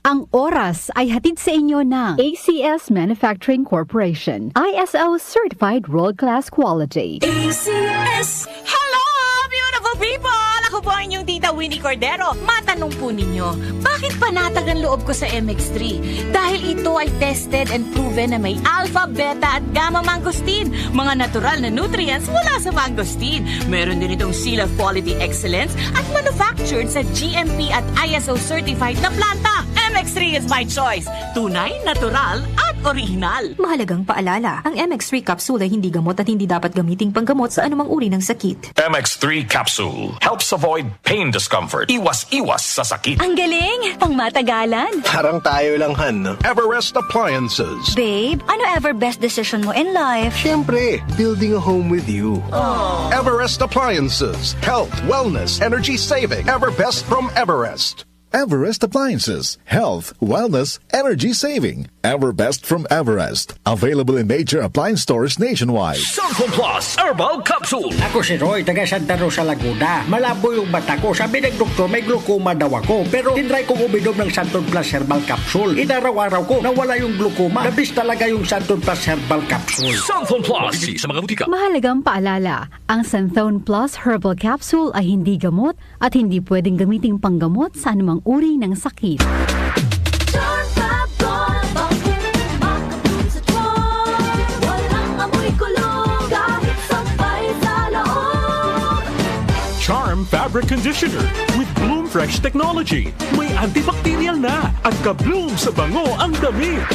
Ang oras ay hatid sa inyo ng ACS Manufacturing Corporation. ISO Certified World-Class Quality. ACS! Hello, beautiful people! Ako po ang inyong tita Winnie Cordero. Matanong po ninyo, bakit panatag ang loob ko sa MX3? Dahil ito ay tested and proven na may alpha, beta at gamma mangosteen. Mga natural na nutrients mula sa mangosteen. Meron din itong Seal of Quality Excellence at manufactured sa GMP at ISO certified na planta. MX3 is my choice. Tunay, natural at original. Mahalagang paalala, ang MX3 capsule ay hindi gamot at hindi dapat gamiting panggamot sa anumang uri ng sakit. MX3 capsule helps avoid pain discomfort. Iwas sa sakit. Ang galing! Pang matagalan. Parang tayo lang, Han, no? Everest Appliances. Babe, ano ever best decision mo in life? Siyempre, building a home with you. Everest Appliances. Health, wellness, energy saving. Everbest from Everest. Everest Appliances. Health, wellness, energy saving. Everbest from Everest. Available in major appliance stores nationwide. Sample Plus Herbal Capsule. Ako si Roy, taga Santa Rosa, Laguna. Malabo yung mata ko. Sabi ng doktor, may glaucoma daw ako. Pero tinry kong uminom ng Santon Plus Herbal Capsule. Inaraw-araw ko, nawala yung glaucoma. Nabis talaga yung Santon Plus Herbal Capsule. Sample Plus. Mabibili sa mga butika. Mahalagang paalala, ang Santhone Plus Herbal Capsule ay hindi gamot at hindi pwedeng gamiting panggamot sa anumang uri ng sakit. Charm Fabric Conditioner with Bloom Fresh Technology. May antibacterial na at ka-bloom sa bango ang damit.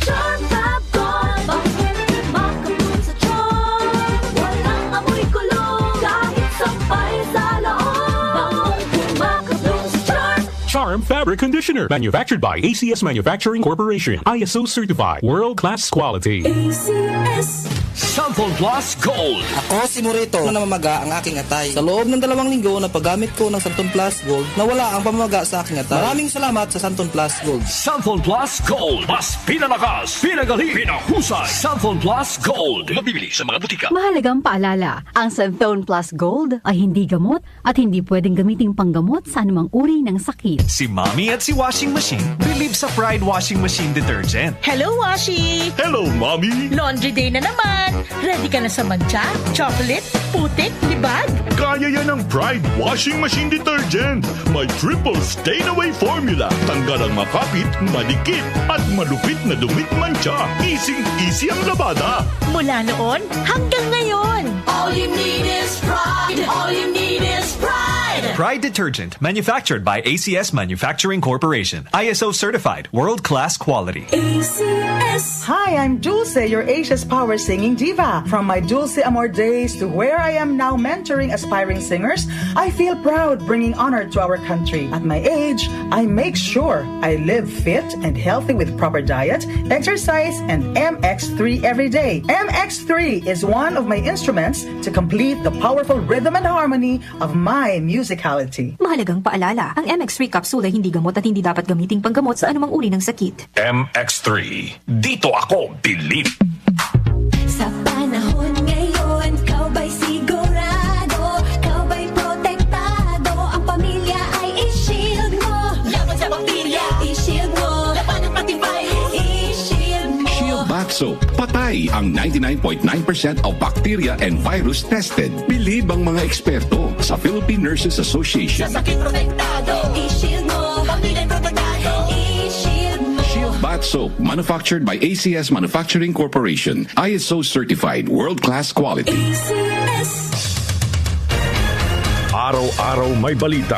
Charm Fab Gold, bakit makabloom sa charm? Walang amoy kulong kahit sampay sa loob. Makabloom sa charm. Charm Fabric Conditioner. Manufactured by ACS Manufacturing Corporation. ISO certified. World-class quality. ACS. Sample Plus Gold. Ako si Morito na namamaga ang aking atay. Sa loob ng 2 linggo na paggamit ko ng Santon Plus Gold, nawala ang pamamaga sa aking atay. Maraming salamat sa Santon Plus Gold. Sample Plus Gold. Mas pinalakas, pinagaling, pinahusay. Sample Plus Gold. Mabibili sa mga butika. Mahalagang paalala, ang Santhone Plus Gold ay hindi gamot at hindi pwedeng gamiting panggamot sa anumang uri ng sakit. Si Mommy at si Washing Machine believe sa Pride Washing Machine Detergent. Hello, Washi! Hello, Mommy! Laundry day na naman! Ready ka na sa mancha, chocolate, putik, libag? Kaya yan ang Pride Washing Machine Detergent. May triple stain-away formula. Tanggal ang makapit, madikit, at malupit na dumit mancha. Easy ang labada. Mula noon hanggang ngayon. All you need is pride. All you need is pride. Pride Detergent, manufactured by ACS Manufacturing Corporation. ISO certified, world-class quality. ACS. Hi, I'm Dulce, your Asia's Power Singing Diva. From my Dulce Amor days to where I am now mentoring aspiring singers, I feel proud bringing honor to our country. At my age, I make sure I live fit and healthy with proper diet, exercise, and MX3 every day. MX3 is one of my instruments to complete the powerful rhythm and harmony of my musicality. Mahalagang paalala, ang MX3 capsule ay hindi gamot at hindi dapat gamiting panggamot sa anumang uri ng sakit. MX3. Dito ako believe. Sa panahon ngayon, kau ba'y sigurado? Kau ba'y protektado? Ang pamilya ay i-shield mo. Laban sa bakterya, i-shield mo. Laban ng matibay, i-shield mo. Shield Bath Soap. Patay ang 99.9% of bacteria and virus tested. Believe ang mga eksperto sa Philippine Nurses Association. Sa sakit protektado, i-shield mo. Pamilya protektado, i-shield mo. Shield Bath Soap, manufactured by ACS Manufacturing Corporation. ISO certified, world-class quality. ACS. Araw-araw may balita.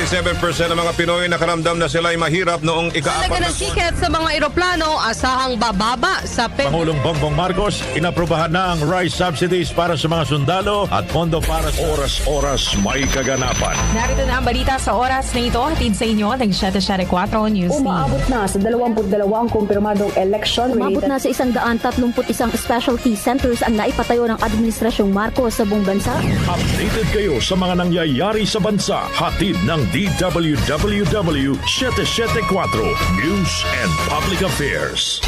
47% ng mga Pinoy nakaramdam na sila'y mahirap noong ika-4 ng ticket sa mga eroplano, asahang bababa sa Pangulong Bongbong Marcos, inaprubahan na ang rice subsidies para sa mga sundalo at pondo para sa oras-oras may kaganapan. Narito na ang balita sa oras na ito, hatid sa inyo ng 774 News Team. Umaabot na sa 22 ang kumpirmadong election. Umabot na sa 131 specialty centers ang naipatayo ng Administrasyong Marcos sa buong bansa. Updated kayo sa mga nangyayari sa bansa. Hatid ng DWWW 774 News and Public Affairs.